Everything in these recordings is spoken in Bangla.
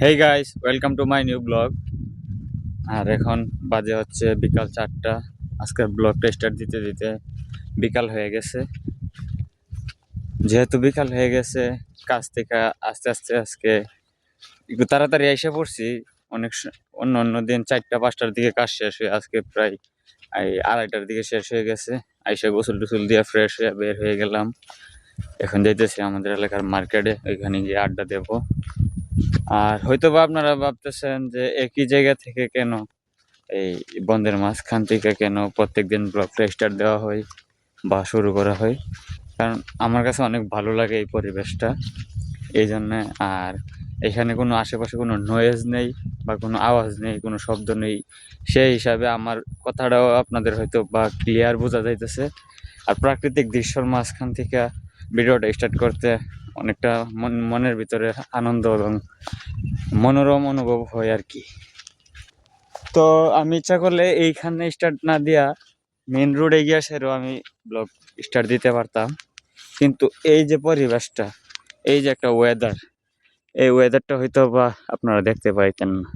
Hey guys, welcome to my new blog. আর এখন বাজে হচ্ছে বিকাল 4টা। আজকের ব্লগটা স্টার্ট দিতে দিতে বিকাল হয়ে গেছে। যেহেতু বিকাল হয়ে গেছে, কাজ থেকে আস্তে আস্তে আজকে একটু তাড়াতাড়ি এসে পড়ছি। অন্য অন্য দিন 4টা 5টার দিকে কাজ শেষ হয়ে আজকে প্রায় এই 2:30টার দিকে শেষ হয়ে গেছে। আইসা গোসল টোসল দিয়ে ফ্রেশ হয়ে বের হয়ে গেলাম। এখন যাইতেছি আমাদের এলাকার মার্কেটে, ওইখানে গিয়ে আড্ডা দেবো। আর হয়তো বা আপনারা ভাবতেছেন যে একই জায়গা থেকে কেন, এই বন্ধের মাঝখান থেকে কেন প্রত্যেকদিন ব্লগটা স্টার্ট দেওয়া হয় বা শুরু করা হয়। কারণ আমার কাছে অনেক ভালো লাগে এই পরিবেশটা, এই জন্যে। আর এখানে কোনো আশেপাশে কোনো নয়েজ নেই বা কোনো আওয়াজ নেই, কোনো শব্দ নেই। সেই হিসাবে আমার কথাটাও আপনাদের হয়তো বা ক্লিয়ার বোঝা যাইতেছে। আর প্রাকৃতিক দৃশ্যর মাঝখান থেকে ভিডিওটা স্টার্ট করতে অনেকটা মনের ভিতরে আনন্দ এবং মনোরম অনুভব হয় আর কি। তো আমি ইচ্ছা করলে এইখানে স্টার্ট না দিয়া মেন রোডে গিয়া সেরও আমি ব্লগ স্টার্ট দিতে পারতাম, কিন্তু এই যে পরিবেশটা, এই যে একটা ওয়েদার, এই ওয়েদারটা হয়তো বা আপনারা দেখতে পাইতেন না।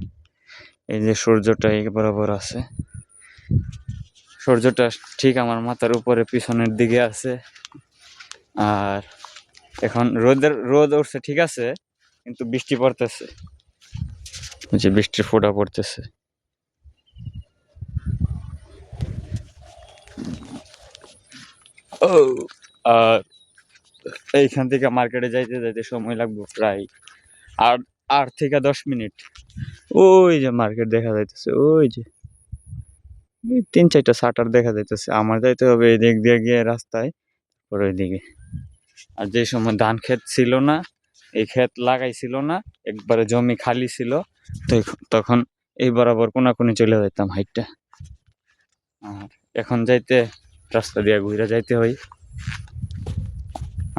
এই যে সূর্যটা এই বরাবর আছে, সূর্যটা ঠিক আমার মাথার উপরে পিছনের দিকে আছে। আর এখন রোদ উঠছে ঠিক আছে, কিন্তু বৃষ্টি পড়তেছে, যে বৃষ্টির ফোঁটা পড়তেছে। ও, আর এইখান থেকে মার্কেটে যাইতে যাইতে সময় লাগবে প্রায় 8 থেকে 10 মিনিট। ওই যে মার্কেট দেখা যাইতেছে, ওই যে 3-4টা শাটার দেখা যাইতেছে। আমার যাইতে হবে এই দিক দিয়ে গিয়ে রাস্তায়, পরে ওইদিকে। আর যে সময় ধান ক্ষেত ছিল না, এই ক্ষেত লাগাইছিল না, একবারে জমি খালি ছিল, তো তখন এই বরাবর কোনাকুনি চলে যাইতাম হাইটটা। আর এখন যাইতে রাস্তা দিয়ে ঘুরে যাইতে হয়।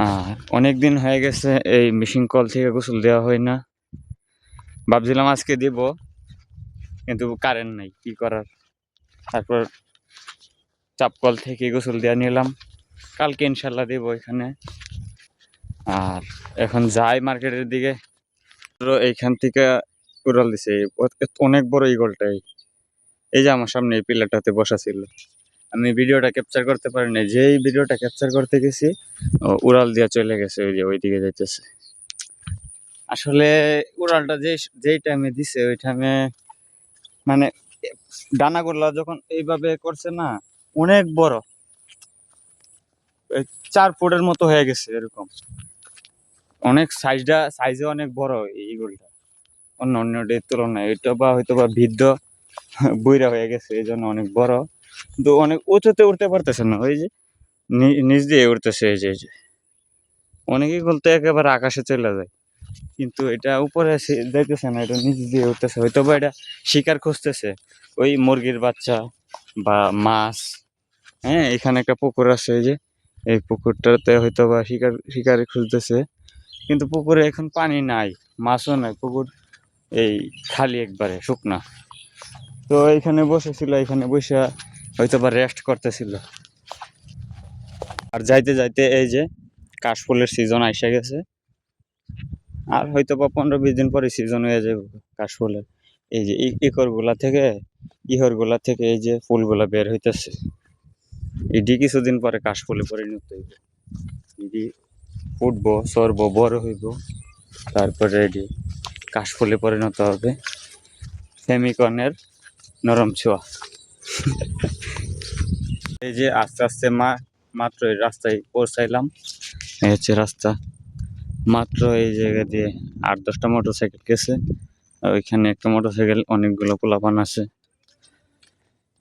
আর অনেক দিন হয়ে গেছে এই মেশিন কল থেকে গোসল দেওয়া হয় না। ভাবছিলাম আজকে দিব, কিন্তু কারেন্ট নাই, কি করার। তারপর চাপ কল থেকে গোসল দেওয়া নিলাম, কালকে ইনশাল্লাহ দিব এখানে। আর এখন যাই মার্কেটের দিকে, এইখান থেকে উড়াল দিছে অনেক বড় ইগলটাই। এই যে আমার সামনে এই পিলারটাতে বসা ছিল, আমি ভিডিওটা ক্যাপচার করতে পারিনি। যেই ভিডিওটা ক্যাপচার করতে গেছি, উড়াল দিয়া চলে গেছে, ওই যে ওইদিকে যাইতেছে। আসলে উড়ালটা যেই টাইমে দিছে, ওই টাইমে মানে ডানাগুলা যখন এইভাবে করছে না, অনেক বড়, 4 ফুটের মতো হয়ে গেছে এরকম। অনেক সাইজে অনেক বড় এই ইগলটা, অন্য অন্যটির তুলনায়। এটা বা হয়তো বা বৃদ্ধ বুইরা হয়ে গেছে, এই জন্য অনেক বড়, কিন্তু অনেক উঁচুতে উঠতে পারতেছে না। ওই যে নিচ দিয়ে উঠতেছে, এই যে অনেকেই বলতে একেবারে আকাশে চলে যায়, কিন্তু এটা উপরে যাইতেছে না, এটা নিচ দিয়ে উঠতেছে। হয়তো বা এটা শিকার খুঁজতেছে, ওই মুরগির বাচ্চা বা মাছ। হ্যাঁ, এখানে একটা পুকুর আছে, এই যে এই পুকুরটাতে হয়তো বা শিকার খুঁজতেছে, কিন্তু পুকুরে এখন পানি নাই, মাছও নাই, পুকুর এই খালি একবারে শুকনা। তো এইখানে বসেছিল, এখানে বসে হয়তো বা রেস্ট করতেছিল। আর যাইতে যাইতে এই যে কাশফুলের সিজন আইসা গেছে, আর হয়তো বা 15-20 দিন পরে সিজন হয়ে যাবে কাশফুলের। এই যে ইহর গুলা থেকে এই যে ফুলগুলা বের হইতেছে, এটি কিছুদিন পরে কাশফুলে পরিণত হইব। এটি ফুটবো, সরবো, বড় হইব, তারপরে এটি কাশফুলে পরিণত হবে। ফেমিকনের নরম ছোঁয়া। এই যে আস্তে আস্তে মাত্র এই রাস্তায় পৌঁছাইলাম। এই হচ্ছে রাস্তা, মাত্র এই জায়গা দিয়ে 8-10টা মোটরসাইকেল গেছে, আর ওইখানে একটা মোটরসাইকেল, অনেকগুলো পোলাপান আছে।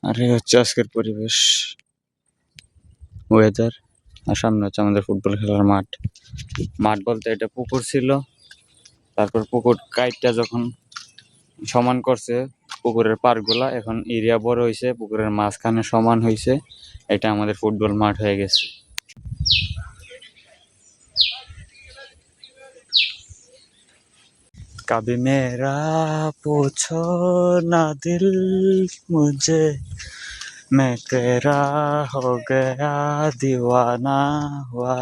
আর এই হচ্ছে আজকের পরিবেশ, ওয়েদার। আর সামনে হচ্ছে আমাদের ফুটবল খেলার মাঠ। মাঠ বলতে এটা পুকুর ছিল, তারপর পুকুর কাইটটা যখন সমান করছে পুকুরের পাড়গুলা, এখন এরিয়া বড় হয়েছে, পুকুরের মাঝখানে সমান হয়েছে, এটা আমাদের ফুটবল মাঠ হয়ে গেছে। कभी मेरा पूछो ना दिल मुझे, मैं तेरा हो गया दीवाना हुआ।